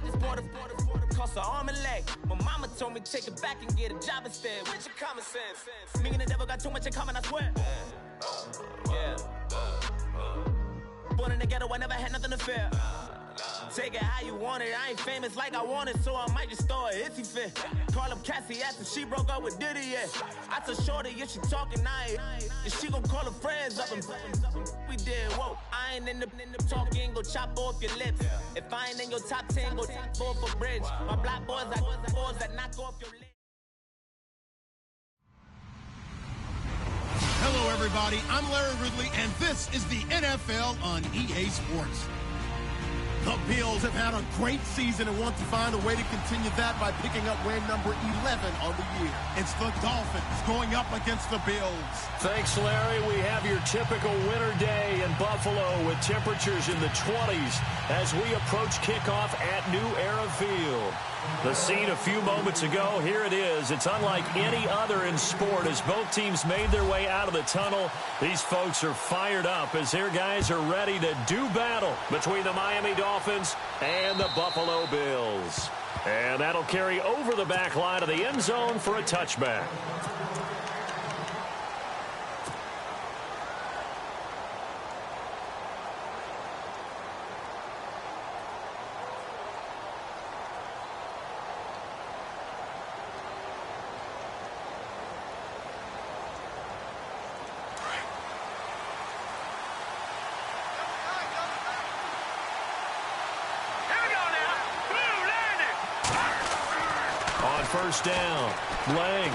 just bought a cost an arm and leg. My mama told me take it back and get a job instead. What's your common sense? Me and the devil got too much in common, I swear. Yeah. Born in the ghetto, I never had nothing to fear. Take it how you want it. I ain't famous like I want it, so I might just throw it if he fit. Call up Cassie after she broke up with Diddy, yeah. I told Shorty if she talking, and she gon' call her friends up and we did, whoa. I ain't in the talking, go chop off your lips. If I ain't in your top 10, go top 4 for bridge. My black boys like boys that knock off your lips. Hello, everybody. I'm Larry Ridley, and this is the NFL on EA Sports. The Bills have had a great season and want to find a way to continue that by picking up win number 11 on the year. It's the Dolphins going up against the Bills. Thanks, Larry. We have your typical winter day in Buffalo with temperatures in the 20s as we approach kickoff at New Era Field. The scene a few moments ago, here it is. It's unlike any other in sport as both teams made their way out of the tunnel. These folks are fired up as their guys are ready to do battle between the Miami Dolphins and the Buffalo Bills. And that'll carry over the back line of the end zone for a touchback. First down. Lang.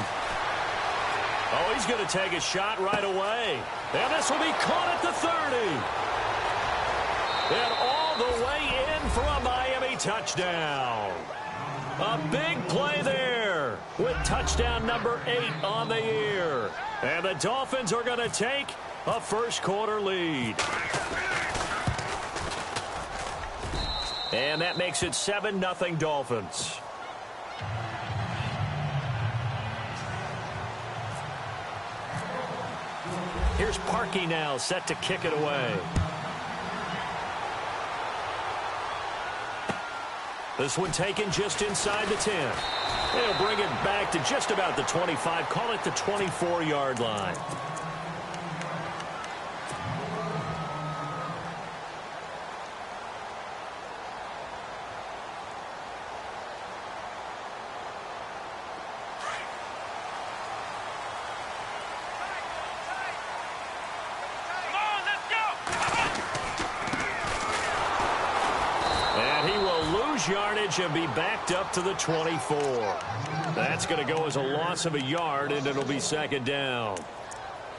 Oh, he's going to take a shot right away. And this will be caught at the 30. And all the way in for a Miami touchdown. A big play there with touchdown number 8 on the year. And the Dolphins are going to take a first quarter lead. And that makes it 7-0 Dolphins. Here's Parkey now, set to kick it away. This one taken just inside the 10. They'll bring it back to just about the 25. Call it the 24-yard line. Yardage and be backed up to the 24. That's going to go as a loss of a yard, and it'll be second down.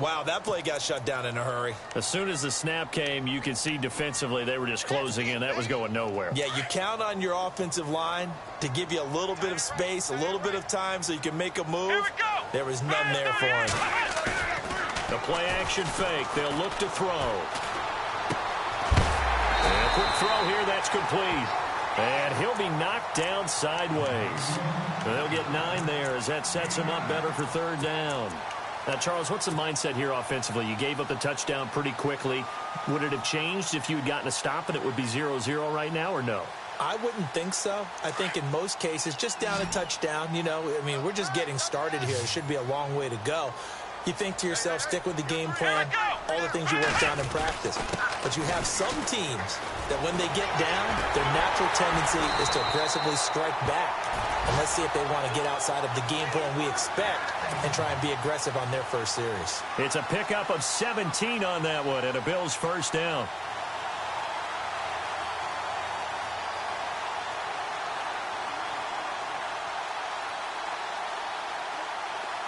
Wow, that play got shut down in a hurry. As soon as the snap came, you could see defensively they were just closing in. That was going nowhere. Yeah, you count on your offensive line to give you a little bit of space, a little bit of time so you can make a move. There was none there for him. The play-action fake. They'll look to throw. And a quick throw here. That's complete. And he'll be knocked down sideways. They'll get 9 there as that sets him up better for third down. Now, Charles, what's the mindset here offensively? You gave up the touchdown pretty quickly. Would it have changed if you had gotten a stop and it would be 0-0 right now, or no? I wouldn't think so. I think in most cases, just down a touchdown, you know, I mean, we're just getting started here. It should be a long way to go. You think to yourself, stick with the game plan, all the things you worked on in practice. But you have some teams that when they get down, their natural tendency is to aggressively strike back. And let's see if they want to get outside of the game plan we expect and try and be aggressive on their first series. It's a pickup of 17 on that one and a Bills first down.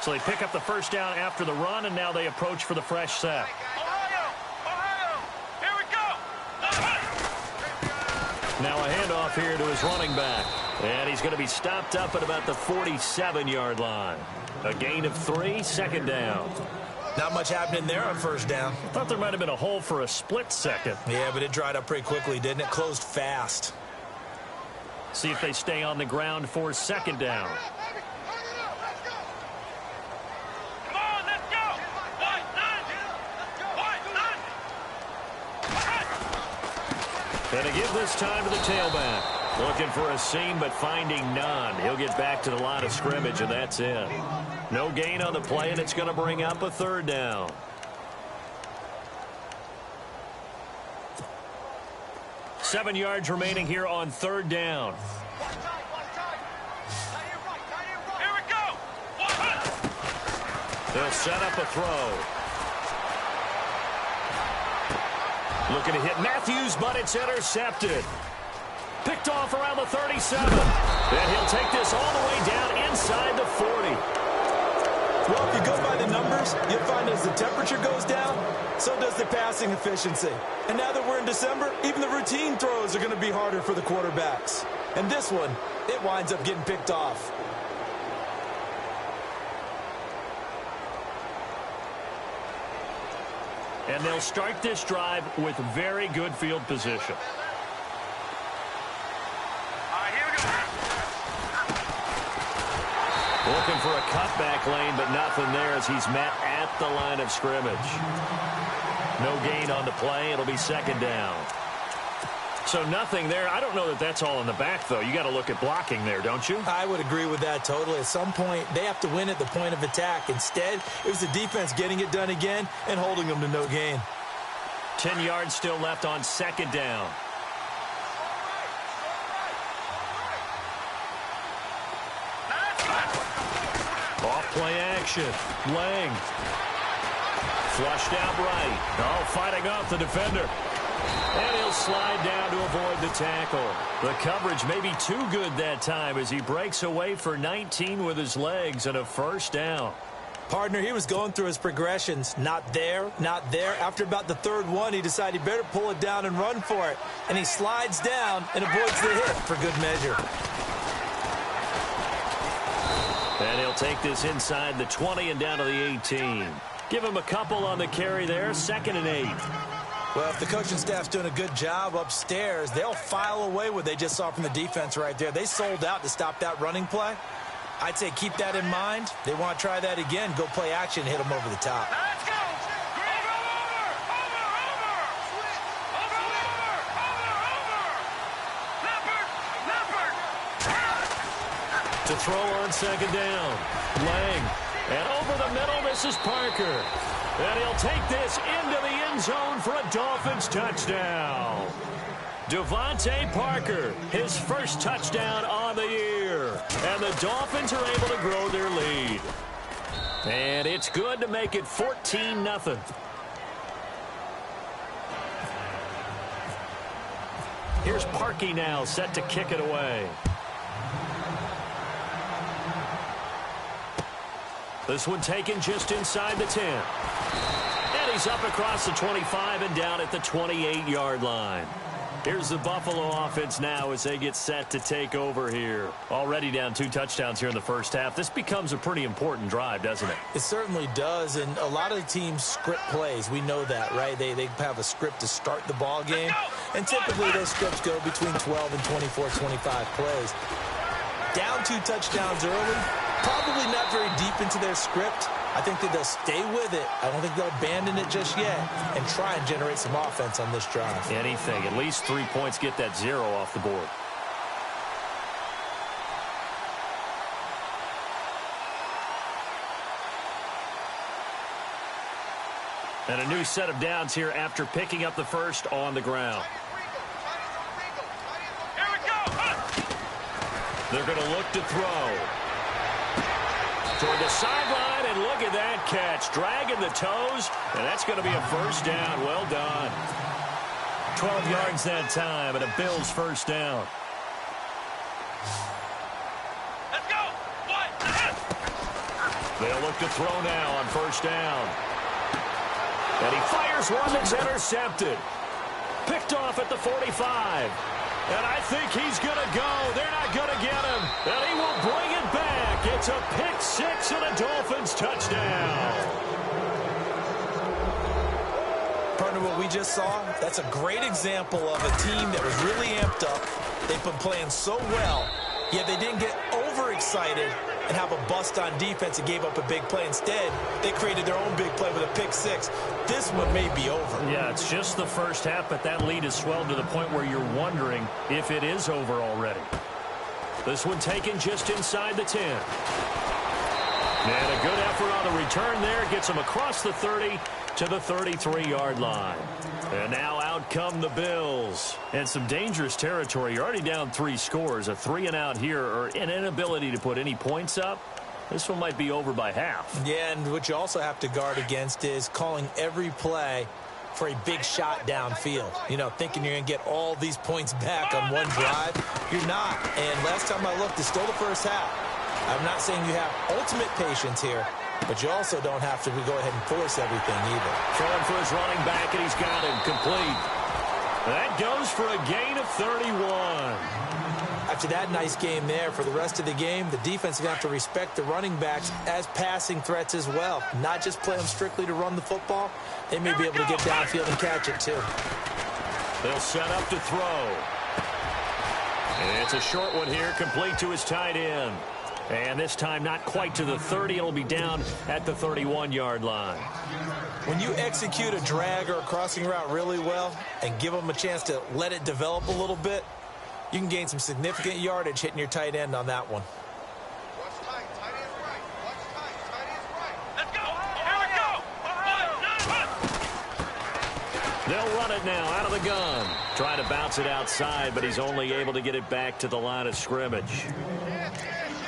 So they pick up the first down after the run, and now they approach for the fresh set. Ohio, here we go. Now a handoff here to his running back. And he's going to be stopped up at about the 47-yard line. A gain of 3, second down. Not much happening there on first down. I thought there might have been a hole for a split second. Yeah, but it dried up pretty quickly, didn't it? Closed fast. See if they stay on the ground for second down. And to give this time to the tailback. Looking for a seam, but finding none. He'll get back to the line of scrimmage, and that's it. No gain on the play, and it's going to bring up a third down. Seven yards remaining here on third down. Here we go. They'll set up a throw. Looking to hit Matthews, but it's intercepted. Picked off around the 37. And he'll take this all the way down inside the 40. Well, if you go by the numbers, you'll find as the temperature goes down, so does the passing efficiency. And now that we're in December, even the routine throws are going to be harder for the quarterbacks. And this one, it winds up getting picked off. And they'll start this drive with very good field position. Looking for a cutback lane, but nothing there as he's met at the line of scrimmage. No gain on the play. It'll be second down. So nothing there. I don't know that that's all in the back, though. You got to look at blocking there, don't you? I would agree with that totally. At some point, they have to win at the point of attack. Instead, it was the defense getting it done again and holding them to no gain. 10 yards still left on second down. Off-play action. Lang. Flushed out right. Oh, fighting off the defender. And he'll slide down to avoid the tackle. The coverage may be too good that time as he breaks away for 19 with his legs and a first down. Partner, he was going through his progressions. Not there, not there. After about the third one, he decided he better pull it down and run for it. And he slides down and avoids the hit for good measure. And he'll take this inside the 20 and down to the 18. Give him a couple on the carry there, 2nd and 8. Well, if the coaching staff's doing a good job upstairs, they'll file away what they just saw from the defense right there. They sold out to stop that running play. I'd say keep that in mind. They want to try that again. Go play action, hit them over the top. Let's go. To throw on second down. Lang. And over the middle, this is Parker. And he'll take this into the end zone for a Dolphins touchdown. Devontae Parker, his first touchdown on the year. And the Dolphins are able to grow their lead. And it's good to make it 14-0. Here's Parkey now, set to kick it away. This one taken just inside the 10. And he's up across the 25 and down at the 28-yard line. Here's the Buffalo offense now as they get set to take over here. Already down 2 touchdowns here in the first half. This becomes a pretty important drive, doesn't it? It certainly does, and a lot of the teams script plays. We know that, right? They have a script to start the ball game, and typically those scripts go between 12 and 24, 25 plays. Down 2 touchdowns early, probably not very deep into their script. I think that they'll stay with it. I don't think they'll abandon it just yet and try and generate some offense on this drive. Anything. At least 3 points, get that 0 off the board. And a new set of downs here after picking up the first on the ground. Here we go. They're going to look to throw. Toward the sideline, and look at that catch. Dragging the toes, and that's going to be a first down. Well done. 12 yards that time, and a Bills first down. Let's go. They'll look to throw now on first down. And he fires one that's intercepted. Picked off at the 45. And I think he's going to go. They're not going to get him. And he will bring it back. It's a pick 6 and a Dolphins touchdown. Partner, what we just saw, that's a great example of a team that was really amped up. They've been playing so well, yet they didn't get overexcited and have a bust on defense and gave up a big play. Instead, they created their own big play with a pick six. This one may be over. Yeah, it's just the first half, but that lead has swelled to the point where you're wondering if it is over already. This one taken just inside the 10. And a good effort on the return there. Gets him across the 30 to the 33-yard line. And now out come the Bills. And some dangerous territory. You're already down 3 scores. A 3-and-out here, or an inability to put any points up. This one might be over by half. Yeah, and what you also have to guard against is calling every play for a big shot downfield. You know, thinking you're going to get all these points back on one drive. You're not. And last time I looked, it's still the first half. I'm not saying you have ultimate patience here, but you also don't have to go ahead and force everything either. Throwing for his running back, and he's got him complete. That goes for a gain of 31. After that nice game there, for the rest of the game, the defense is going to have to respect the running backs as passing threats as well. Not just play them strictly to run the football. They may be able to get downfield and catch it too. They'll set up to throw. And it's a short one here, complete to his tight end. And this time not quite to the 30. It'll be down at the 31-yard line. When you execute a drag or a crossing route really well and give them a chance to let it develop a little bit, you can gain some significant yardage hitting your tight end on that one. Watch tight. Tight end's right. Watch tight. Tight end's right. Let's go. Here we go. They'll run it now out of the gun. Trying to bounce it outside, but he's only able to get it back to the line of scrimmage.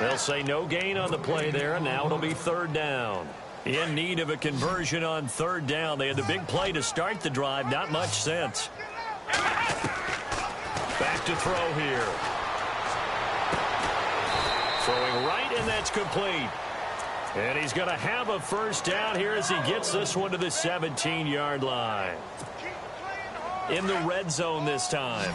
They'll say no gain on the play there, and now it'll be 3rd down. In need of a conversion on 3rd down. They had the big play to start the drive. Not much sense. Back to throw here. Throwing right, and that's complete. And he's going to have a 1st down here as he gets this one to the 17-yard line. In the red zone this time.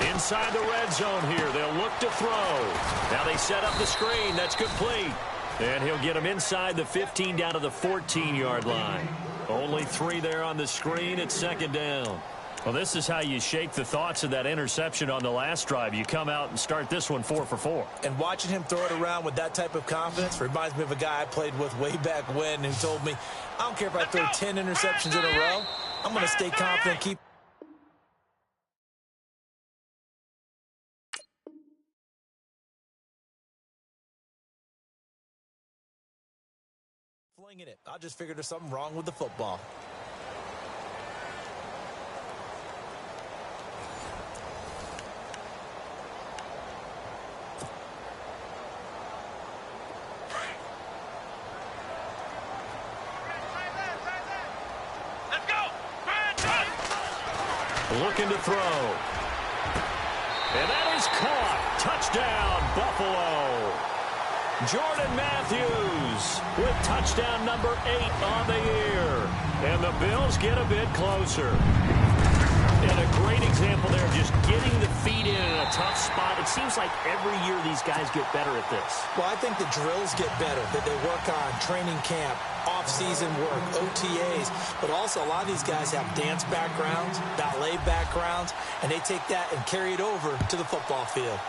Inside the red zone here. They'll look to throw. Now they set up the screen. That's complete. And he'll get him inside the 15 down to the 14-yard line. Only 3 there on the screen at 2nd down. Well, this is how you shake the thoughts of that interception on the last drive. You come out and start this one 4 for 4. And watching him throw it around with that type of confidence reminds me of a guy I played with way back when who told me, I don't care if I throw 10 interceptions in a row. I'm going to stay confident, keep flinging it. I just figured there's something wrong with the football. Let's go. Looking to throw. And that is caught. Touchdown, Buffalo. Jordan Matthews with touchdown number 8 on the year. And the Bills get a bit closer. And a great example there of just getting the feet in a tough spot. It seems like every year these guys get better at this. Well, I think the drills get better, that they work on training camp, off-season work, OTAs. But also a lot of these guys have dance backgrounds, ballet backgrounds, and they take that and carry it over to the football field.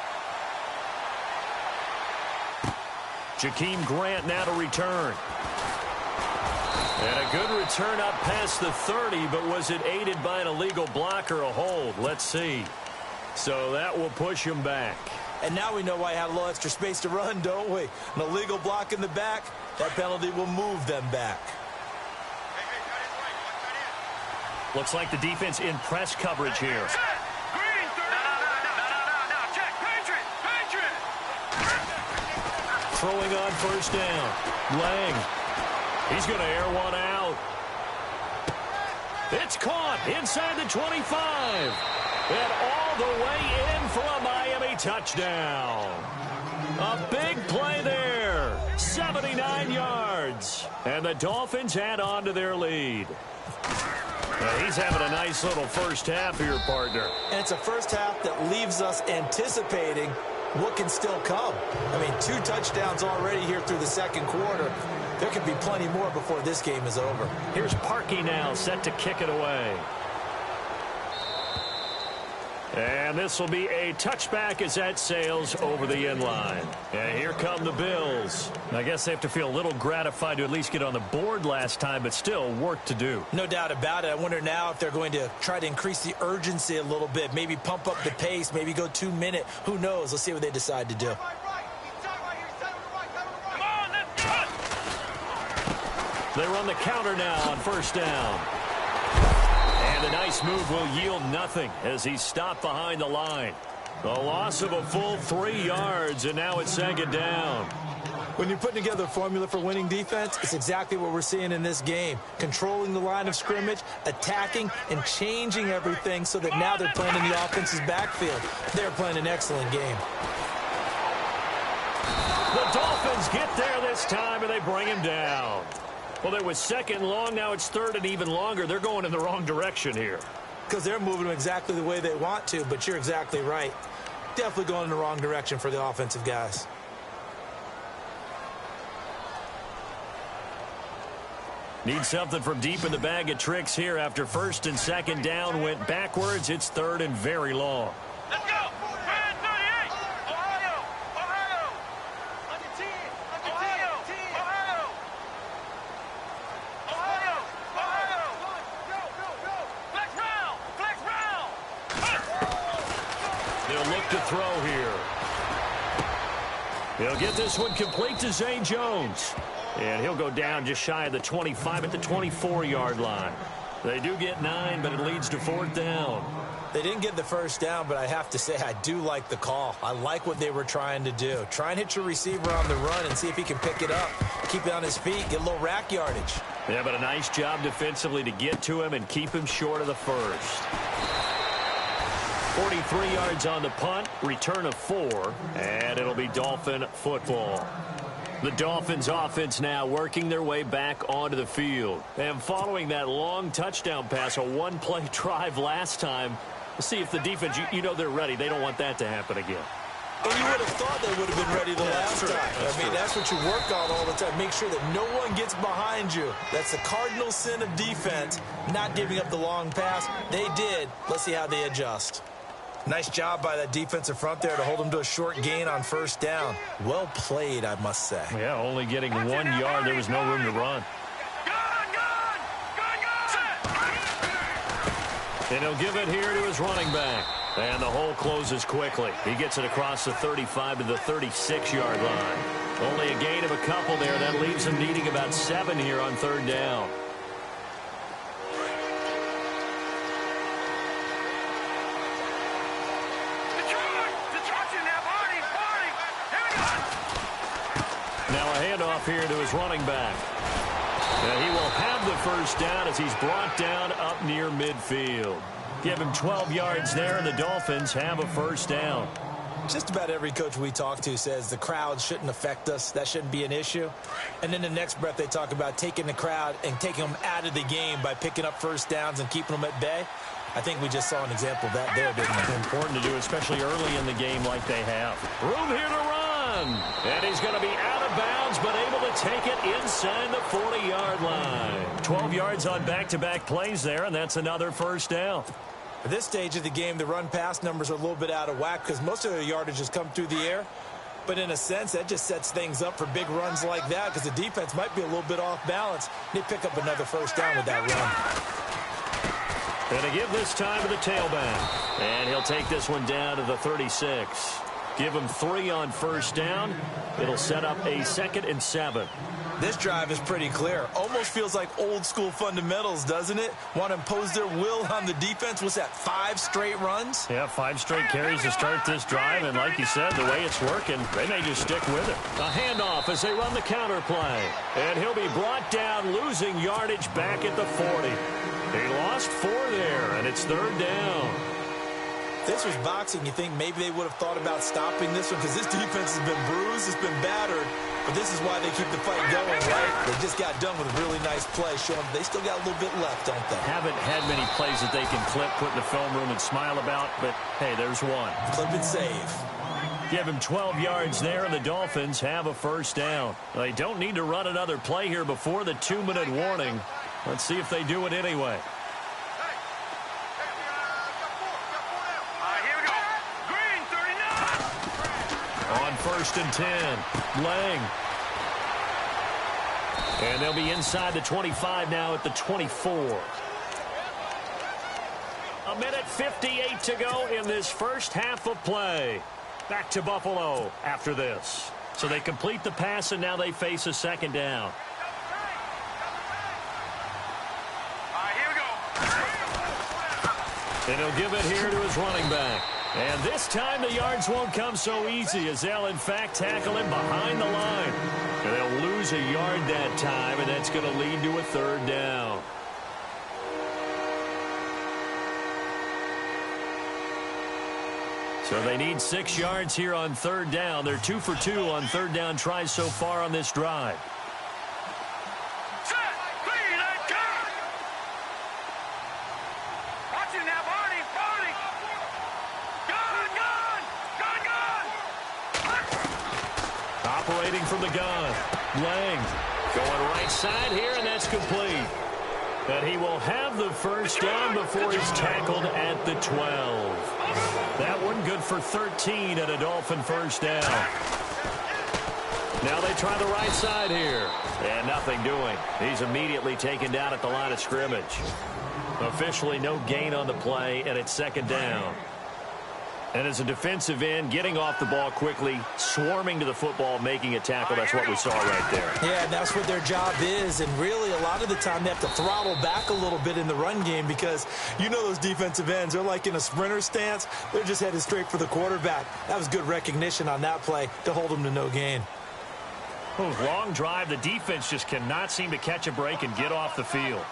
Jakeem Grant now to return. And a good return up past the 30, but was it aided by an illegal block or a hold? Let's see. So that will push him back. And now we know why I had a little extra space to run, don't we? An illegal block in the back, that penalty will move them back. Looks like the defense in press coverage here. Throwing on 1st down. Lang. He's going to air one out. It's caught inside the 25. And all the way in for a Miami touchdown. A big play there. 79 yards. And the Dolphins add on to their lead. He's having a nice little 1st half here, partner. And it's a 1st half that leaves us anticipating what can still come. I mean, 2 touchdowns already here through the 2nd quarter. There could be plenty more before this game is over. Here's Parkey now set to kick it away. And this will be a touchback as that sails over the end line. And here come the Bills. I guess they have to feel a little gratified to at least get on the board last time, but still work to do. No doubt about it. I wonder now if they're going to try to increase the urgency a little bit, maybe pump up the pace, maybe go 2 minute. Who knows? Let's see what they decide to do. They run the counter now on first down. And a nice move will yield nothing as he's stopped behind the line. The loss of a full 3 yards, and now it's second down. When you're putting together a formula for winning defense, it's exactly what we're seeing in this game. Controlling the line of scrimmage, attacking, and changing everything so that now they're playing in the offense's backfield. They're playing an excellent game. The Dolphins get there this time, and they bring him down. Well, there was second and long. Now it's third and even longer. They're going in the wrong direction here. Because they're moving them exactly the way they want to, but you're exactly right. Definitely going in the wrong direction for the offensive guys. Need something from deep in the bag of tricks here. After first and second down went backwards, it's third and very long. Let's go! Brand 38! Ohio! Ohio! Under 10! Ohio! Ohio! Ohio! Ohio! Go! Flex round! Flex round! They'll look to throw here. He'll get this one complete to Zay Jones. And he'll go down just shy of the 25 at the 24-yard line. They do get 9, but it leads to fourth down. They didn't get the first down, but I have to say I do like the call. I like what they were trying to do. Try and hit your receiver on the run and see if he can pick it up, keep it on his feet, get a little rack yardage. Yeah, but a nice job defensively to get to him and keep him short of the first. 43 yards on the punt, return of 4, and it'll be Dolphin football. The Dolphins offense now working their way back onto the field. And following that long touchdown pass, a one-play drive last time, let's see if the defense, you know they're ready. They don't want that to happen again. And you would have thought they would have been ready the last time. That's what you work on all the time. Make sure that no one gets behind you. That's the cardinal sin of defense, not giving up the long pass. They did. Let's see how they adjust. Nice job by that defensive front there to hold them to a short gain on first down. Well played, I must say. Yeah, only getting 1 yard. There was no room to run. And he'll give it here to his running back. And the hole closes quickly. He gets it across the 35 to the 36-yard line. Only a gain of a couple there. That leaves him needing about 7 here on third down. Now a handoff here to his running back. And he will have the first down as he's brought down up near midfield. Give him 12 yards there, and the Dolphins have a first down. Just about every coach we talk to says the crowd shouldn't affect us. That shouldn't be an issue. And then the next breath they talk about taking the crowd and taking them out of the game by picking up first downs and keeping them at bay. I think we just saw an example of that there, didn't we? Important to do, especially early in the game like they have. Room here to run. And he's going to be out of bounds, but able to take it inside the 40-yard line. 12 yards on back-to-back plays there, and that's another first down. At this stage of the game, the run-pass numbers are a little bit out of whack because most of their yardage has come through the air. But in a sense, that just sets things up for big runs like that because the defense might be a little bit off balance. They pick up another first down with that run. And to give this time to the tailback. And he'll take this one down to the 36. Give him 3 on first down. It'll set up a 2nd and 7. This drive is pretty clear. Almost feels like old-school fundamentals, doesn't it? Want to impose their will on the defense. What's that, 5 straight runs? Yeah, 5 straight carries to start this drive. And like you said, the way it's working, they may just stick with it. A handoff as they run the counter play. And he'll be brought down, losing yardage back at the 40. He lost 4 there, and it's third down. If this was boxing, you think maybe they would have thought about stopping this one because this defense has been bruised, it's been battered, but this is why they keep the fight going, right? They just got done with a really nice play, showing they still got a little bit left, don't they? Haven't had many plays that they can clip, put in the film room, and smile about, but hey, there's one. Clip and save. Give him 12 yards there, and the Dolphins have a first down. They don't need to run another play here before the 2-minute warning. Let's see if they do it anyway. Here 1st and 10. Lang. And they'll be inside the 25 now at the 24. A minute 58 to go in this first half of play. Back to Buffalo after this. So they complete the pass, and now they face a 2nd down. Here we go. And he'll give it here to his running back. And this time the yards won't come so easy, as they'll in fact tackle him behind the line. And they'll lose a yard that time, and that's going to lead to a 3rd down. So they need 6 yards here on 3rd down. They're 2 for 2 on 3rd down tries so far on this drive. Set, lead, and go! Watch it now, Barney, Barney! Gun! Operating from the gun. Lang going right side here, and that's complete. But he will have the 1st down before he's tackled at the 12. That one good for 13 at a Dolphin 1st down. Now they try the right side here. And nothing doing. He's immediately taken down at the line of scrimmage. Officially no gain on the play, and it's 2nd down. And as a defensive end, getting off the ball quickly, swarming to the football, making a tackle, that's what we saw right there. Yeah, that's what their job is, and really a lot of the time they have to throttle back a little bit in the run game because you know those defensive ends, they're like in a sprinter stance. They're just headed straight for the quarterback. That was good recognition on that play to hold them to no gain. Oh, long drive. The defense just cannot seem to catch a break and get off the field.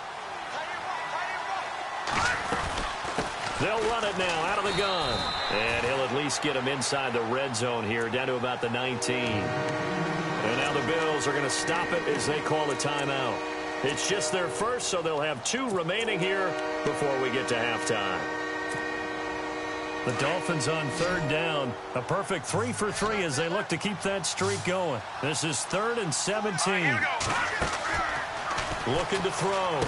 They'll run it now out of the gun. And he'll at least get him inside the red zone here, down to about the 19. And now the Bills are going to stop it as they call a timeout. It's just their first, so they'll have 2 remaining here before we get to halftime. The Dolphins on 3rd down. A perfect 3 for 3 as they look to keep that streak going. This is 3rd and 17. Looking to throw.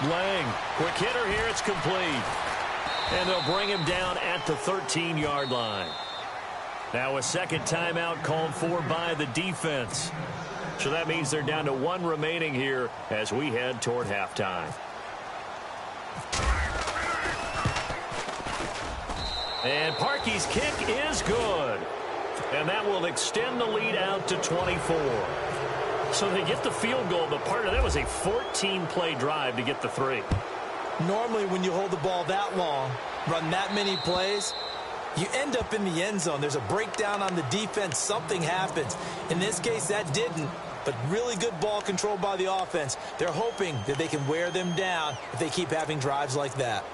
Lang. Quick hitter here. It's complete. And they'll bring him down at the 13-yard line. Now a 2nd timeout called for by the defense. So that means they're down to 1 remaining here as we head toward halftime. And Parkey's kick is good. And that will extend the lead out to 24. So they get the field goal, but part of that was a 14-play drive to get the 3. Normally when you hold the ball that long, run that many plays, you end up in the end zone. There's a breakdown on the defense. Something happens. In this case, that didn't, but really good ball control by the offense. They're hoping that they can wear them down if they keep having drives like that.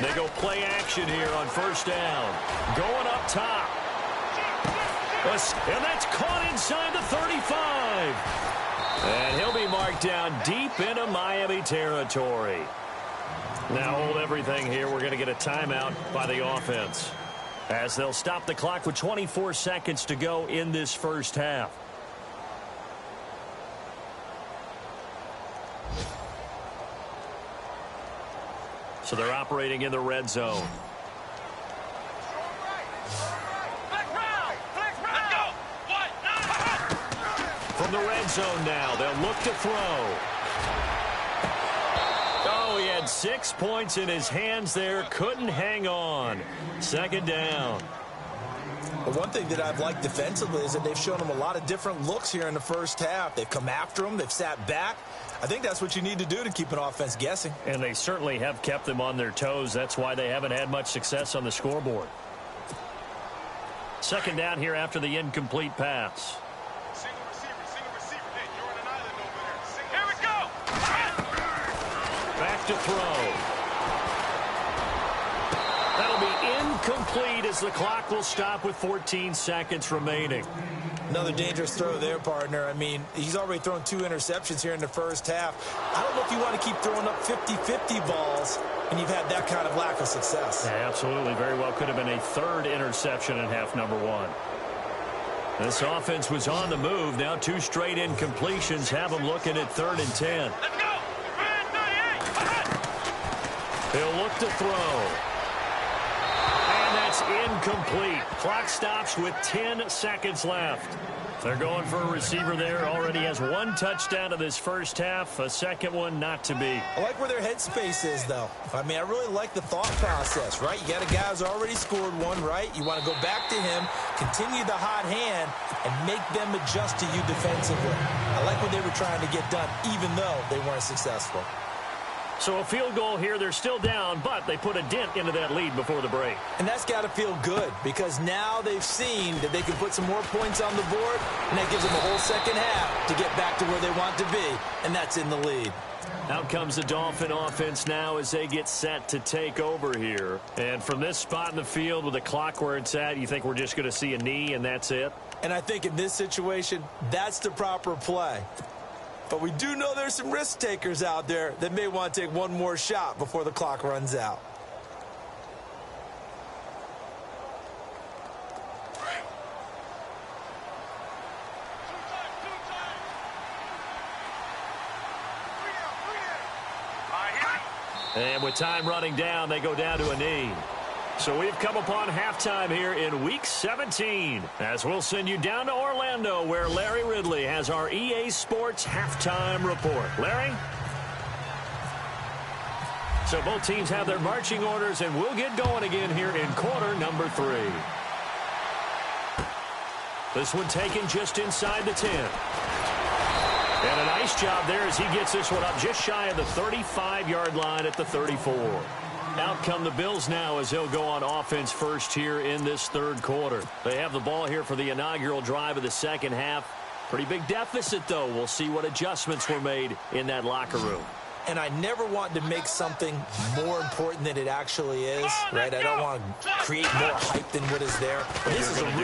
They go play action here on 1st down. Going up top. And that's caught inside the 35. And he'll be marked down deep into Miami territory. Now hold everything here. We're going to get a timeout by the offense, as they'll stop the clock with 24 seconds to go in this first half. So they're operating in the red zone. From the red zone now, they'll look to throw. Oh, he had 6 points in his hands there. Couldn't hang on. 2nd down. But one thing that I've liked defensively is that they've shown them a lot of different looks here in the first half. They've come after them. They've sat back. I think that's what you need to do to keep an offense guessing. And they certainly have kept them on their toes. That's why they haven't had much success on the scoreboard. 2nd down here after the incomplete pass. Single receiver. Hey, you're on an island over there. Here we go. Back to throw. That'll be incomplete as the clock will stop with 14 seconds remaining. Another dangerous throw there, partner. I mean, he's already thrown 2 interceptions here in the first half. I don't know if you want to keep throwing up 50-50 balls and you've had that kind of lack of success. Yeah, absolutely. Very well could have been a 3rd interception in half number 1. This offense was on the move. Now 2 straight incompletions have them looking at 3rd and 10. Let's go. He'll look to throw. And that's incomplete. Clock stops with 10 seconds left. They're going for a receiver there. Already has 1 touchdown in this first half. A second one not to be. I like where their headspace is, though. I mean, I really like the thought process, right? You got a guy who's already scored 1, right? You want to go back to him, continue the hot hand, and make them adjust to you defensively. I like what they were trying to get done, even though they weren't successful. So a field goal here. They're still down, but they put a dent into that lead before the break. And that's got to feel good because now they've seen that they can put some more points on the board, and that gives them a whole second half to get back to where they want to be, and that's in the lead. Out comes the Dolphin offense now as they get set to take over here. And from this spot in the field with the clock where it's at, you think we're just going to see a knee and that's it? And I think in this situation, that's the proper play. But we do know there's some risk takers out there that may want to take one more shot before the clock runs out. And with time running down, they go down to a knee. So we've come upon halftime here in Week 17, as we'll send you down to Orlando, where Larry Ridley has our EA Sports halftime report. Larry? So both teams have their marching orders, and we'll get going again here in quarter number 3. This one taken just inside the 10. And a nice job there as he gets this one up just shy of the 35-yard line at the 34. Out come the Bills now as they'll go on offense first here in this 3rd quarter. They have the ball here for the inaugural drive of the second half. Pretty big deficit, though. We'll see what adjustments were made in that locker room. And I never want to make something more important than it actually is, right? I don't want to create more hype than what is there. But this is I'm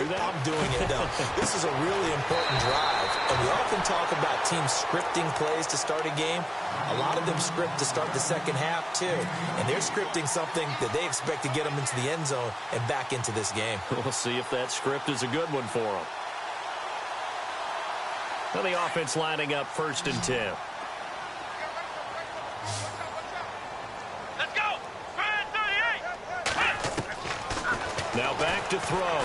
doing it, though. This is a really important drive. And we often talk about teams scripting plays to start a game. A lot of them script to start the second half, too. And they're scripting something that they expect to get them into the end zone and back into this game. We'll see if that script is a good one for them. Now the offense lining up 1st and 10. Let's go. 38. Now back to throw.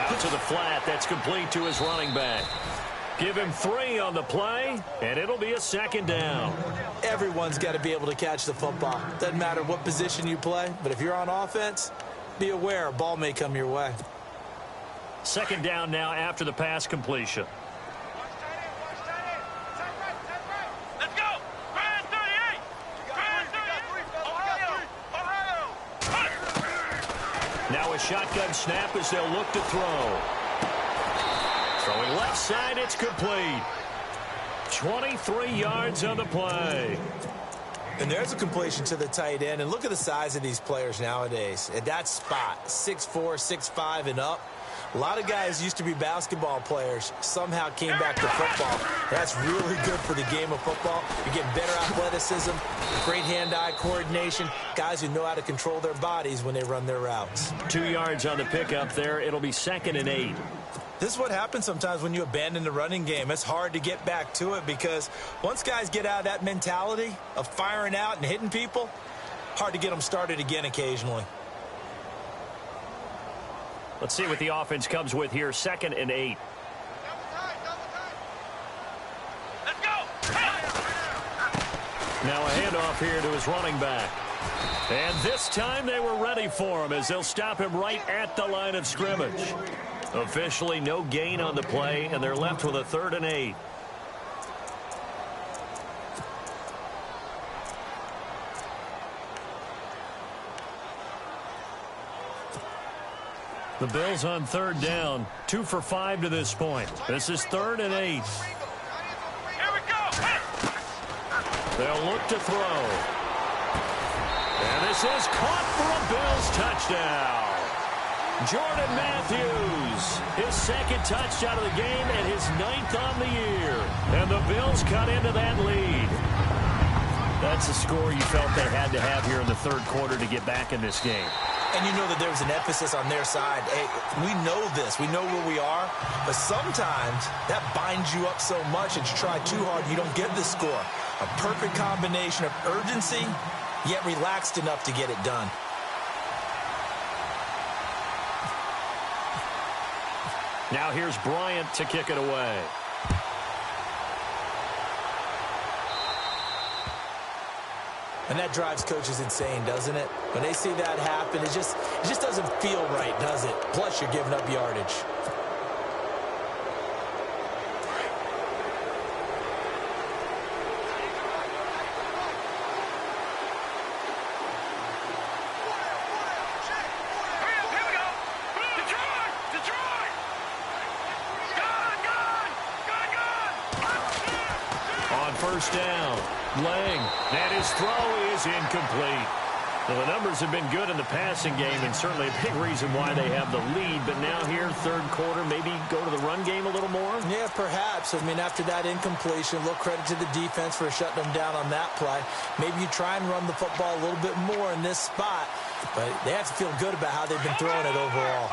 Out to the flat. That's complete to his running back. Give him 3 on the play, and it'll be a 2nd down. Everyone's got to be able to catch the football. Doesn't matter what position you play, but if you're on offense, be aware a ball may come your way. 2nd down now after the pass completion. Let's go. 38. Ohio. Now a shotgun snap as they'll look to throw. Throwing left side, it's complete. 23 yards on the play. And there's a completion to the tight end. And look at the size of these players nowadays. At that spot, 6'4", 6'5", and up. A lot of guys used to be basketball players, somehow came back to football. That's really good for the game of football. You're getting better athleticism, great hand-eye coordination, guys who know how to control their bodies when they run their routes. 2 yards on the pickup there. It'll be 2nd and 8. This is what happens sometimes when you abandon the running game. It's hard to get back to it because once guys get out of that mentality of firing out and hitting people, hard to get them started again occasionally. Let's see what the offense comes with here. 2nd and 8. Let's go. Now a handoff here to his running back. And this time they were ready for him as they'll stop him right at the line of scrimmage. Officially no gain on the play, and they're left with a 3rd and 8. The Bills on 3rd down, 2 for 5 to this point. This is 3rd and 8. Here we go. They'll look to throw. And this is caught for a Bills touchdown. Jordan Matthews, his second touchdown of the game and his 9th on the year. And the Bills cut into that lead. That's a score you felt they had to have here in the third quarter to get back in this game. And you know that there was an emphasis on their side. Hey, we know this. We know where we are. But sometimes that binds you up so much that you try too hard, you don't get the score. A perfect combination of urgency, yet relaxed enough to get it done. Now here's Bryant to kick it away. And that drives coaches insane, doesn't it? When they see that happen, it just doesn't feel right, does it? Plus, you're giving up yardage. First down. Lang. And his throw is incomplete. Well, the numbers have been good in the passing game and certainly a big reason why they have the lead. But now here, third quarter, maybe go to the run game a little more? Yeah, perhaps. I mean, after that incompletion, a little credit to the defense for shutting them down on that play. Maybe you try and run the football a little bit more in this spot. But they have to feel good about how they've been throwing it overall.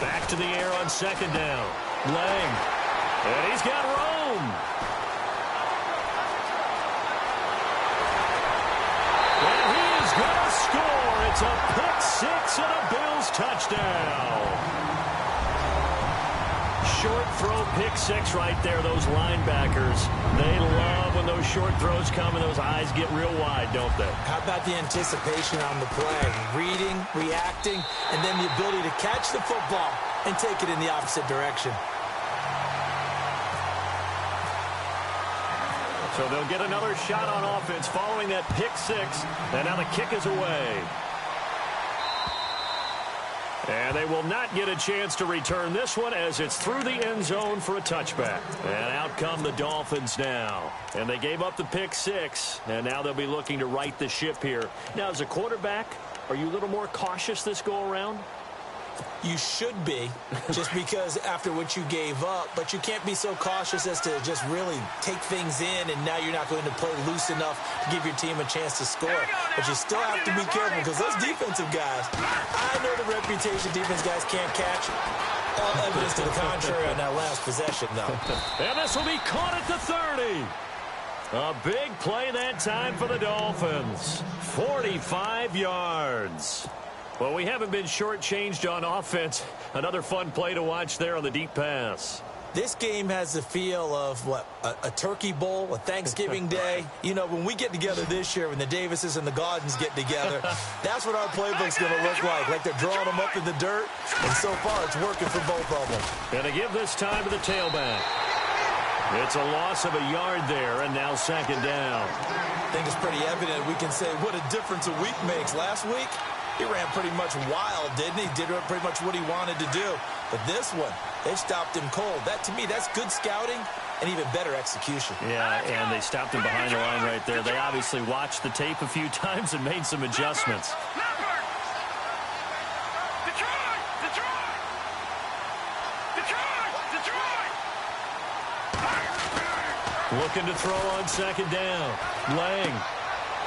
Back to the air on second down. Lang. And he's got Rome. And he is going to score. It's a pick six and a Bills touchdown. Short throw pick six right there, those linebackers. They love when those short throws come and those eyes get real wide, don't they? How about the anticipation on the play? Reading, reacting, and then the ability to catch the football and take it in the opposite direction. So they'll get another shot on offense following that pick six, and now the kick is away. And they will not get a chance to return this one as it's through the end zone for a touchback. And out come the Dolphins now. And they gave up the pick six, and now they'll be looking to right the ship here. Now, as a quarterback, are you a little more cautious this go-around? You should be, just because after what you gave up, but you can't be so cautious as to just really take things in, and now you're not going to play loose enough to give your team a chance to score. But you still have to be careful because those defensive guys, I know the reputation defense guys can't catch. All evidence to the contrary on that last possession, though. And this will be caught at the 30. A big play that time for the Dolphins. 45 yards. Well, we haven't been shortchanged on offense. Another fun play to watch there on the deep pass. This game has the feel of, what, a turkey bowl, a Thanksgiving day. You know, when we get together this year, when the Davises and the Gaudens get together, that's what our playbook's going to look like they're drawing them up in the dirt. And so far, it's working for both of them. And to give this time to the tailback. It's a loss of a yard there, and now second down. I think it's pretty evident we can say what a difference a week makes. Last week, he ran pretty much wild, didn't he? Did pretty much what he wanted to do. But this one, they stopped him cold. That, to me, that's good scouting and even better execution. Yeah, and they stopped him behind the line right there. They obviously watched the tape a few times and made some adjustments. Looking to throw on second down. Lang.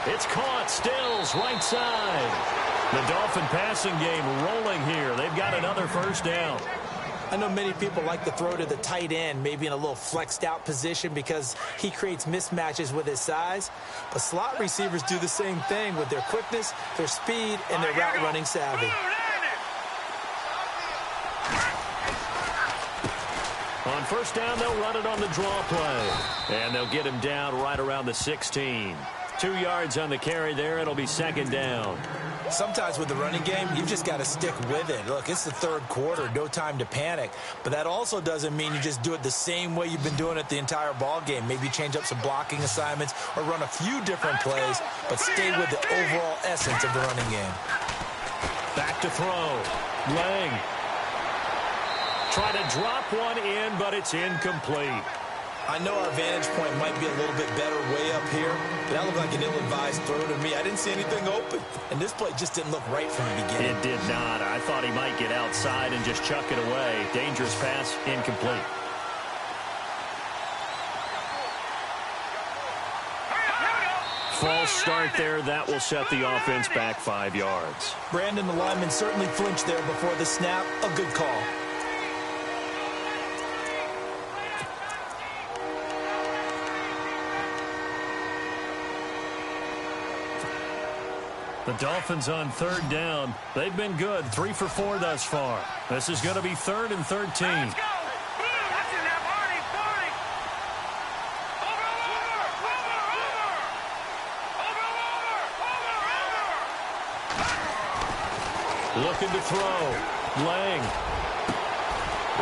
It's caught. Stills, right side. The Dolphin passing game rolling here. They've got another first down. I know many people like to throw to the tight end, maybe in a little flexed out position because he creates mismatches with his size. But slot receivers do the same thing with their quickness, their speed, and their route running savvy. On first down, they'll run it on the draw play. And they'll get him down right around the 16. 2 yards on the carry there. It'll be second down. Sometimes with the running game, you've just got to stick with it. Look, it's the third quarter, no time to panic. But that also doesn't mean you just do it the same way you've been doing it the entire ball game. Maybe change up some blocking assignments or run a few different plays, but stay with the overall essence of the running game. Back to throw. Lang. Try to drop one in, but it's incomplete. I know our vantage point might be a little bit better way up here, but that looked like an ill-advised throw to me. I didn't see anything open, and this play just didn't look right from the beginning. It did not. I thought he might get outside and just chuck it away. Dangerous pass, incomplete. False start there. That will set the offense back 5 yards. Brandon, the lineman certainly flinched there before the snap. A good call. The Dolphins on 3rd down. They've been good. 3 for 4 thus far. This is going to be 3rd and 13. Let's go! That's in there, Barney! Barney! Over! Looking to throw. Lang.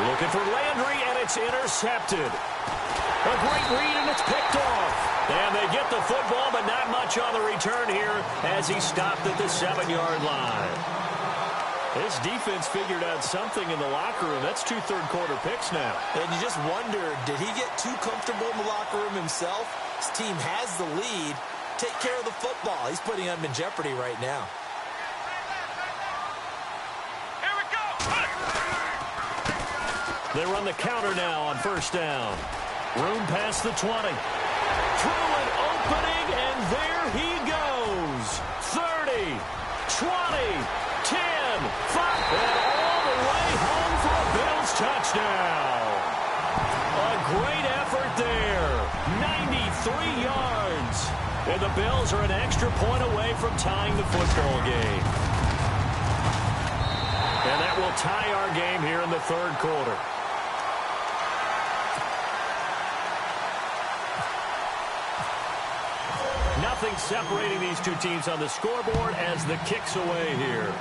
Looking for Landry, and it's intercepted. A great read, and it's picked off. And they get the football, but not much on the return here as he stopped at the 7-yard line. This defense figured out something in the locker room. That's 2 third-quarter picks now. And you just wonder, did he get too comfortable in the locker room himself? His team has the lead. Take care of the football. He's putting them in jeopardy right now. Here we go! They run the counter now on 1st down. Room past the 20. Through an opening, and there he goes. 30, 20, 10, 5, and all the way home for a Bills touchdown. A great effort there. 93 yards. And the Bills are an extra point away from tying the football game. And that will tie our game here in the 3rd quarter. Nothing separating these two teams on the scoreboard as the kick's away here.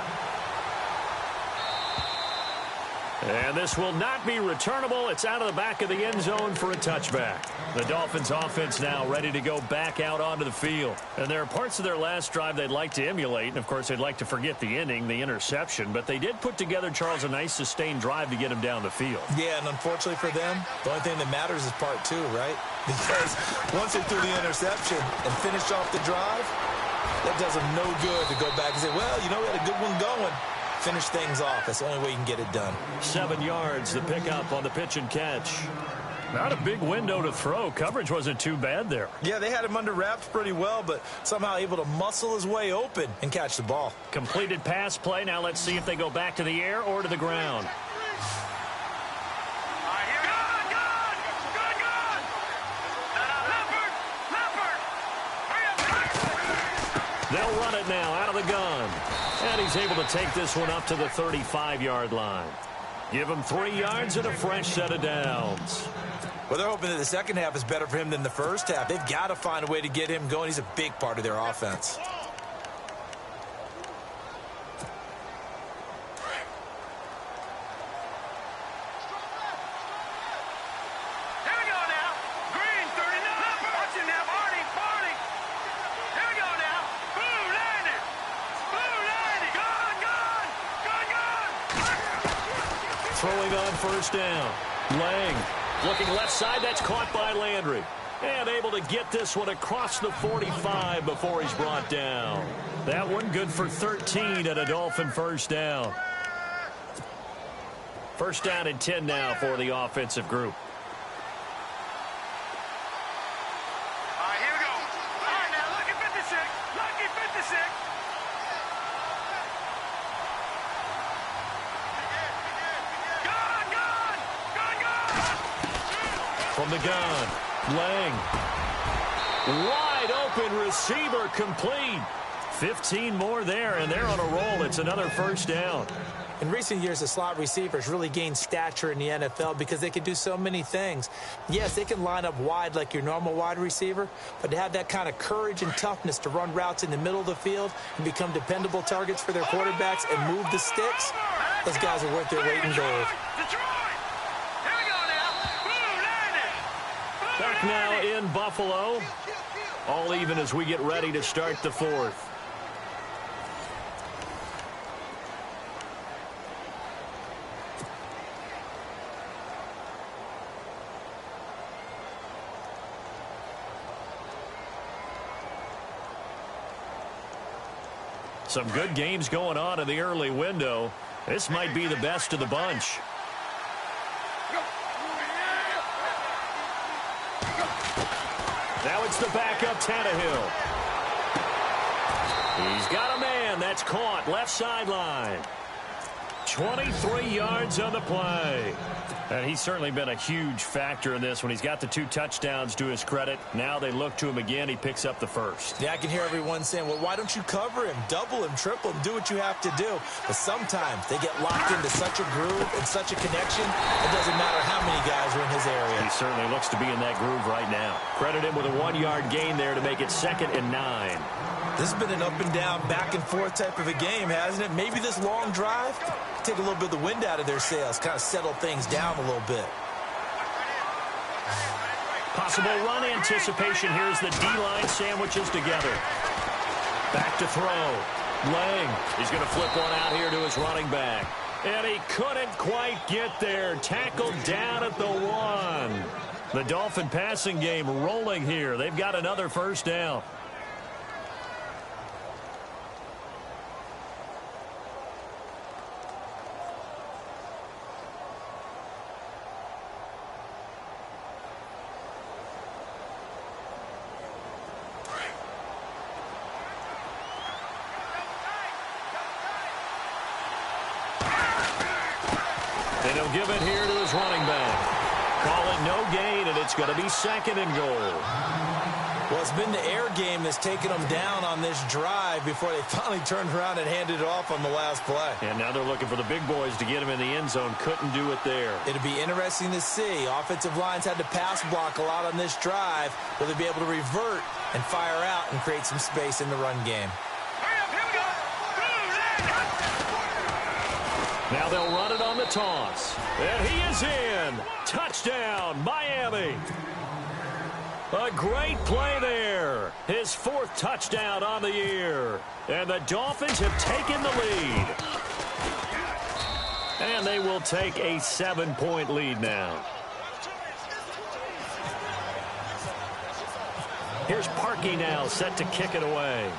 And this will not be returnable. It's out of the back of the end zone for a touchback. The Dolphins offense now ready to go back out onto the field. And there are parts of their last drive they'd like to emulate. And, of course, they'd like to forget the ending, the interception. But they did put together, Charles, a nice sustained drive to get him down the field. Yeah, and unfortunately for them, the only thing that matters is part 2, right? Because once they threw the interception and finished off the drive, that does them no good to go back and say, well, you know, we had a good one going. Finish things off. That's the only way you can get it done. 7 yards, the pickup on the pitch and catch. Not a big window to throw. Coverage wasn't too bad there. Yeah, they had him under wraps pretty well, but somehow able to muscle his way open and catch the ball. Completed pass play. Now let's see if they go back to the air or to the ground. They'll run it now out of the gun. And he's able to take this one up to the 35-yard line. Give him 3 yards and a fresh set of downs. Well, they're hoping that the second half is better for him than the first half. They've got to find a way to get him going. He's a big part of their offense. Throwing on 1st down. Lang looking left side. That's caught by Landry. And able to get this one across the 45 before he's brought down. That one good for 13 at a Dolphin 1st down. 1st down and 10 now for the offensive group. All right, here we go. All right, now, lucky 56. Lucky 56. From the gun, Lang. Wide open receiver complete. 15 more there, and they're on a roll. It's another 1st down. In recent years, the slot receivers really gained stature in the NFL because they can do so many things. Yes, they can line up wide like your normal wide receiver, but to have that kind of courage and toughness to run routes in the middle of the field and become dependable targets for their quarterbacks and move the sticks, those guys are worth their weight in gold. Back now in Buffalo. All even as we get ready to start the 4th. Some good games going on in the early window. This might be the best of the bunch. Now it's the backup Tannehill. He's got a man. That's caught. Left sideline. 23 yards on the play. And he's certainly been a huge factor in this when he's got the 2 touchdowns to his credit. Now they look to him again. He picks up the first. Yeah, I can hear everyone saying, well, why don't you cover him, double him, triple him, do what you have to do. But sometimes they get locked into such a groove and such a connection, it doesn't matter how many guys are in his area. He certainly looks to be in that groove right now. Credit him with a 1-yard gain there to make it 2nd and 9. This has been an up and down, back and forth type of a game, hasn't it? Maybe this long drive, take a little bit of the wind out of their sails, kind of settle things down a little bit. Possible run anticipation. Here's the D-line sandwiches together. Back to throw. Lang. He's going to flip one out here to his running back. And he couldn't quite get there. Tackled down at the 1. The Dolphin passing game rolling here. They've got another first down. And he'll give it here to his running back. Call it no gain, and it's going to be 2nd and goal. Well, it's been the air game that's taken them down on this drive before they finally turned around and handed it off on the last play. And now they're looking for the big boys to get him in the end zone. Couldn't do it there. It'll be interesting to see. Offensive lines had to pass block a lot on this drive. Will they be able to revert and fire out and create some space in the run game? Now they'll run it on the toss. And he is in. Touchdown, Miami. A great play there. His 4th touchdown on the year. And the Dolphins have taken the lead. And they will take a 7-point lead now. Here's Parkey now, set to kick it away.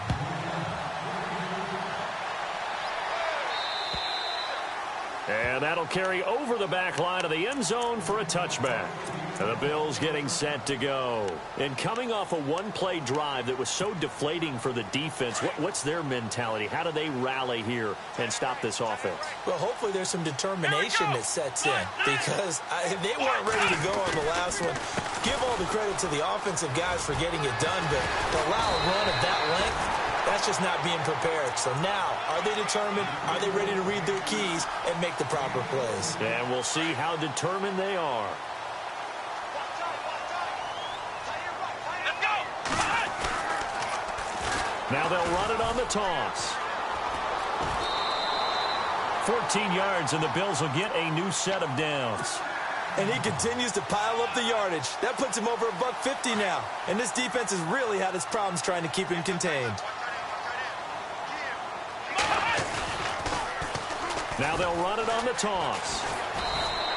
And that'll carry over the back line of the end zone for a touchback. And the Bills getting set to go. And coming off a 1-play drive that was so deflating for the defense, what's their mentality? How do they rally here and stop this offense? Well, hopefully there's some determination that sets in, because they weren't ready to go on the last one. Give all the credit to the offensive guys for getting it done, but to allow a run of that length, that's just not being prepared. So now, are they determined? Are they ready to read their keys and make the proper plays? And we'll see how determined they are. Now they'll run it on the toss. 14 yards, and the Bills will get a new set of downs. And he continues to pile up the yardage. That puts him over $150 now. And this defense has really had its problems trying to keep him contained. Now they'll run it on the toss.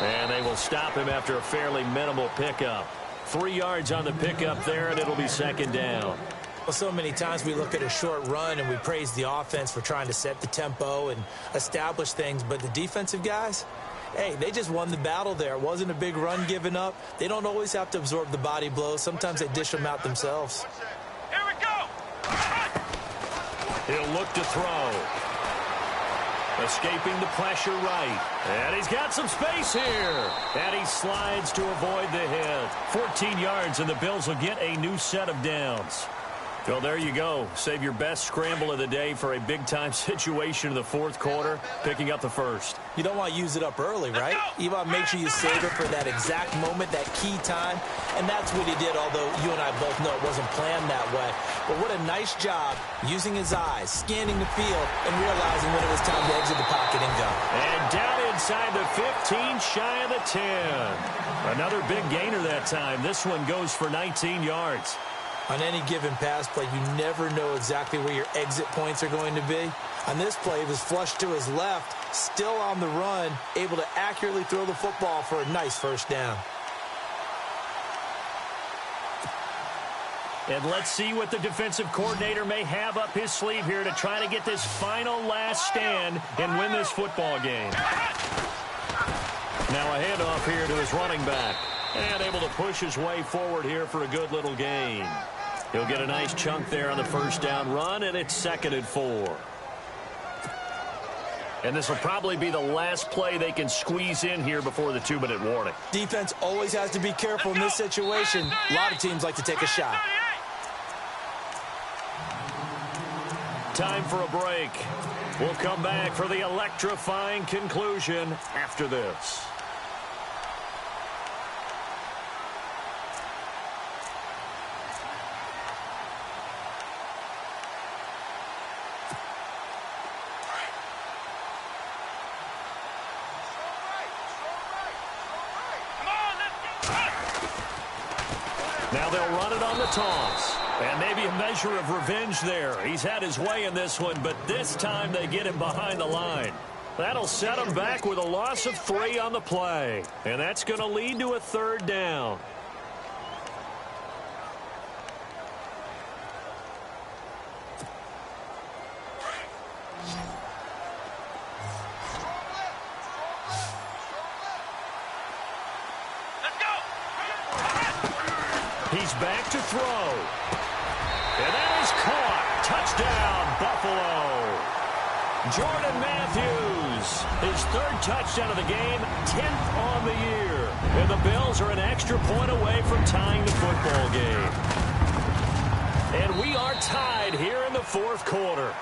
And they will stop him after a fairly minimal pickup. 3 yards on the pickup there, and it'll be 2nd down. Well, so many times we look at a short run and we praise the offense for trying to set the tempo and establish things. But the defensive guys, hey, they just won the battle there. It wasn't a big run given up. They don't always have to absorb the body blows. Sometimes they dish them out themselves. Here we go. He'll look to throw. Escaping the pressure right. And he's got some space here. And he slides to avoid the hit. 14 yards, and the Bills will get a new set of downs. Well, there you go. Save your best scramble of the day for a big-time situation in the 4th quarter, picking up the first. You don't want to use it up early, right? You want to make sure you save it for that exact moment, that key time. And that's what he did, although you and I both know it wasn't planned that way. But what a nice job using his eyes, scanning the field, and realizing when it was time to exit the pocket and go. And down inside the 15, shy of the 10. Another big gainer that time. This one goes for 19 yards. On any given pass play, you never know exactly where your exit points are going to be. On this play, he was flushed to his left, still on the run, able to accurately throw the football for a nice first down. And let's see what the defensive coordinator may have up his sleeve here to try to get this final last stand and win this football game. Now a handoff here to his running back. And able to push his way forward here for a good little gain. He'll get a nice chunk there on the first down run, and it's 2nd and 4. And this will probably be the last play they can squeeze in here before the 2-minute warning. Defense always has to be careful in this situation. A lot of teams like to take a shot. Time for a break. We'll come back for the electrifying conclusion after this. Now they'll run it on the toss. And maybe a measure of revenge there. He's had his way in this one, but this time they get him behind the line. That'll set him back with a loss of 3 on the play. And that's going to lead to a 3rd down. He's back to throw. And that is caught. Touchdown, Buffalo. Jordan Matthews, his 3rd touchdown of the game, 10th on the year. And the Bills are an extra point away from tying the football game. And we are tied here in the 4th quarter.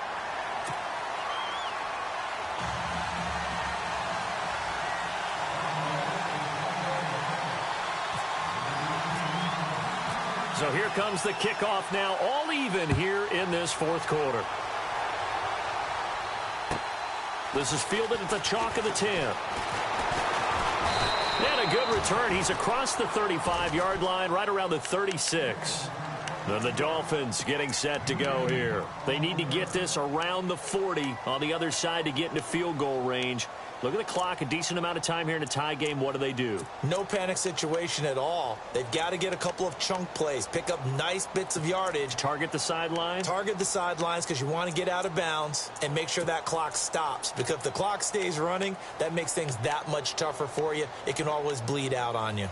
So here comes the kickoff now, all even here in this 4th quarter. This is fielded at the chalk of the 10. And a good return. He's across the 35-yard line, right around the 36. Then the Dolphins getting set to go here. They need to get this around the 40 on the other side to get into field goal range. Look at the clock, a decent amount of time here in a tie game. What do? No panic situation at all. They've got to get a couple of chunk plays, pick up nice bits of yardage. Target the sideline? Target the sidelines because you want to get out of bounds and make sure that clock stops. Because if the clock stays running, that makes things that much tougher for you. It can always bleed out on you.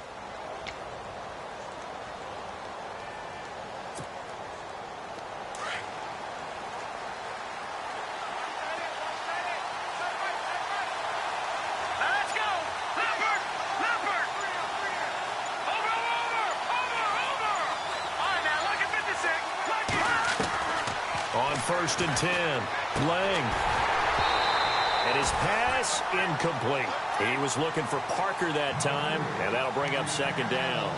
On 1st and 10, Lang. And his pass incomplete. He was looking for Parker that time, and that'll bring up 2nd down.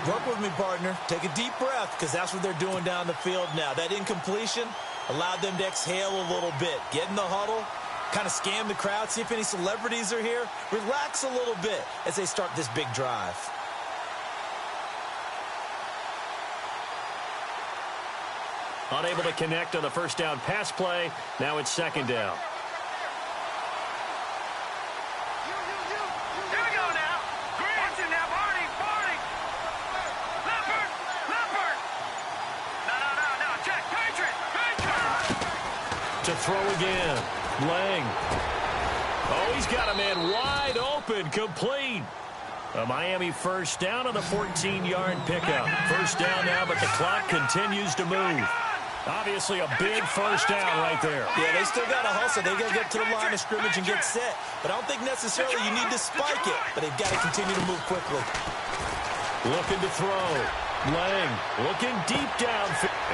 Work with me, partner. Take a deep breath, because that's what they're doing down the field now. That incompletion allowed them to exhale a little bit. Get in the huddle, kind of scan the crowd, see if any celebrities are here. Relax a little bit as they start this big drive. Unable to connect on the 1st down pass play. Now it's 2nd down. Here we go now. Watch it now, Barney. Leopard. No. Check. Patriot. To throw again. Lang. Oh, he's got a man wide open. Complete. A Miami 1st down on the 14-yard pickup. 1st down now, but the clock continues to move. Obviously a big 1st down right there. Yeah, they still got to hustle. They got to get to the line of scrimmage and get set. But I don't think necessarily you need to spike it. But they've got to continue to move quickly. Looking to throw. Lang looking deep down.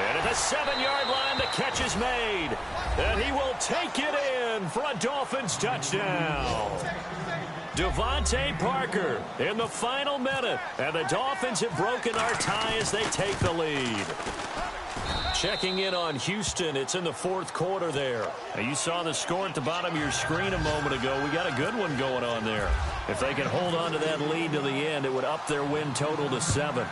And at the 7-yard line, the catch is made. And he will take it in for a Dolphins touchdown. Devontae Parker in the final minute. And the Dolphins have broken our tie as they take the lead. Checking in on Houston. It's in the 4th quarter there. Now, you saw the score at the bottom of your screen a moment ago. We got a good one going on there. If they can hold on to that lead to the end, it would up their win total to 7.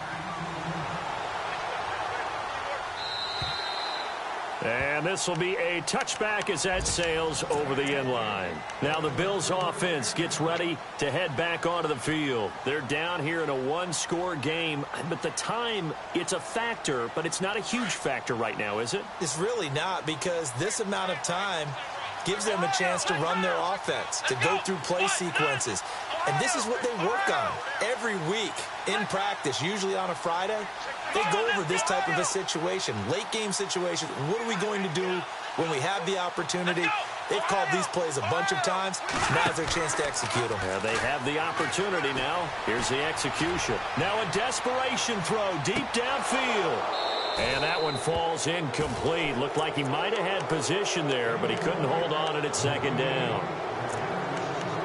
And this will be a touchback as that sails over the end line. Now the Bills offense gets ready to head back onto the field. They're down here in a one-score game, but the time, it's a factor, but it's not a huge factor right now, is it? It's really not, because this amount of time gives them a chance to run their offense, to go through play sequences. And this is what they work on every week in practice, usually on a Friday. They go over this type of a situation, late game situation. What are we going to do when we have the opportunity? They've called these plays a bunch of times. Now's their chance to execute them. Yeah, they have the opportunity now. Here's the execution. Now a desperation throw deep downfield. And that one falls incomplete. Looked like he might have had position there, but he couldn't hold on at second down.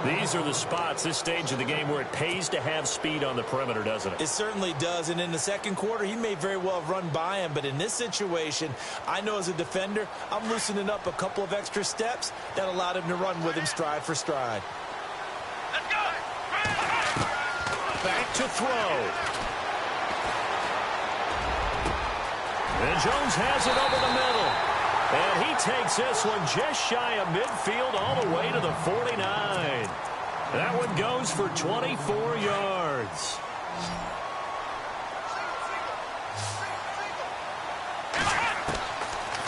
These are the spots, this stage of the game, where it pays to have speed on the perimeter, doesn't it? It certainly does. And in the second quarter, he may very well have run by him. But in this situation, I know as a defender, I'm loosening up a couple of extra steps that allowed him to run with him stride for stride. Let's go. Back to throw. And Jones has it over the middle. And he takes this one just shy of midfield all the way to the 49. That one goes for 24 yards.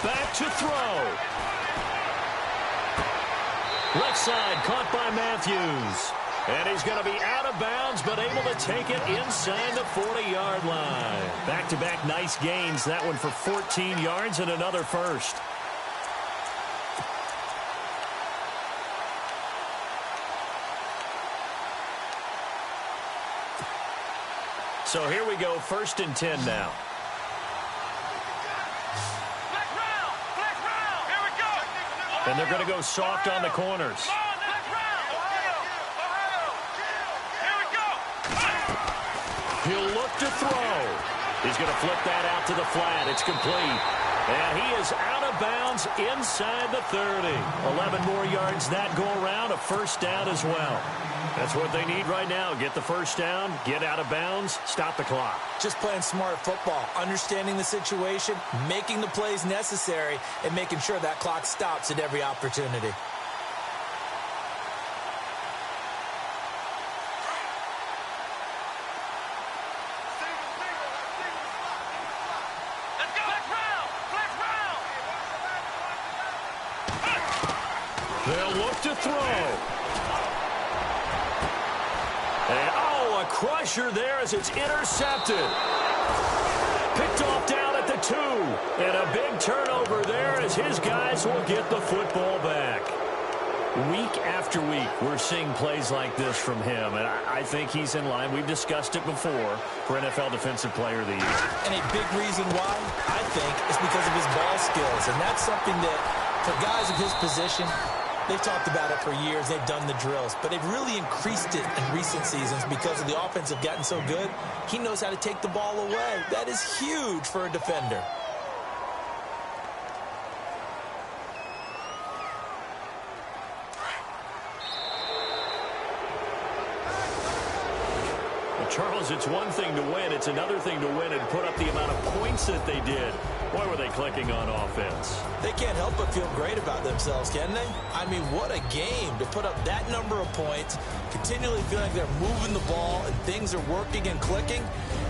Back to throw. Left side caught by Matthews. And he's going to be out of bounds, but able to take it inside the 40-yard line. Back-to-back nice gains. That one for 14 yards and another first. So here we go, 1st and 10 now. Black round. Here we go. And they're going to go soft on the corners. Black round. Here we go. He'll look to throw. He's going to flip that out to the flat. It's complete. And he is out of bounds inside the 30. 11 more yards that go around, a first down as well. That's what they need right now. Get the first down, get out of bounds, stop the clock. Just playing smart football, understanding the situation, making the plays necessary, and making sure that clock stops at every opportunity. Let's go. Black round. They'll look to throw. And, oh, a crusher there as it's intercepted. Picked off down at the 2. And a big turnover there as his guys will get the football back. Week after week, we're seeing plays like this from him. And I think he's in line. We've discussed it before for NFL Defensive Player of the Year. And a big reason why, I think, is because of his ball skills. And that's something that, for guys of his position, they've talked about it for years. They've done the drills. But they've really increased it in recent seasons because of the offense have gotten so good. He knows how to take the ball away. That is huge for a defender. Charles, it's one thing to win. It's another thing to win and put up the amount of points that they did. Boy, were they clicking on offense. They can't help but feel great about themselves, can they? I mean, what a game to put up that number of points, continually feeling like they're moving the ball and things are working and clicking.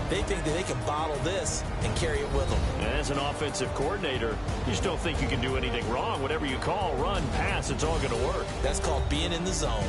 They think that they can bottle this and carry it with them. And as an offensive coordinator, you just don't think you can do anything wrong. Whatever you call, run, pass, it's all going to work. That's called being in the zone.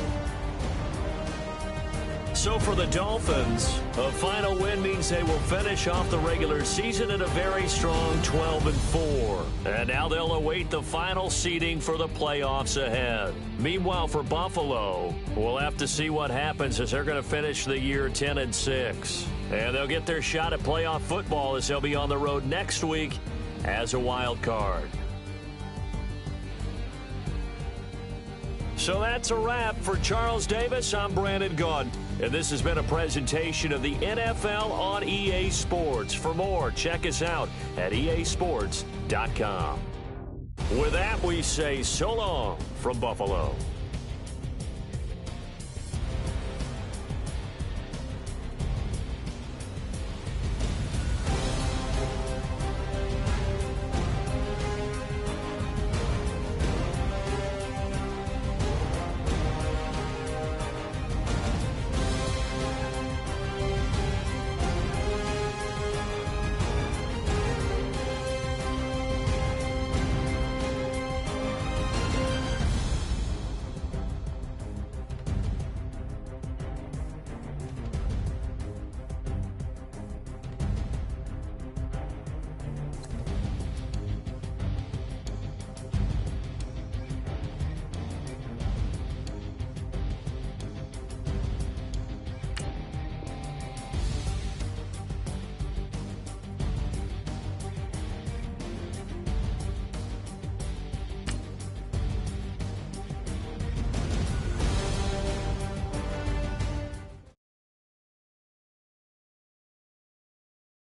So for the Dolphins, a final win means they will finish off the regular season at a very strong 12-4. And now they'll await the final seeding for the playoffs ahead. Meanwhile, for Buffalo, we'll have to see what happens as they're going to finish the year 10-6. And they'll get their shot at playoff football as they'll be on the road next week as a wild card. So that's a wrap. For Charles Davis, I'm Brandon Gaudin. And this has been a presentation of the NFL on EA Sports. For more, check us out at easports.com. With that, we say so long from Buffalo.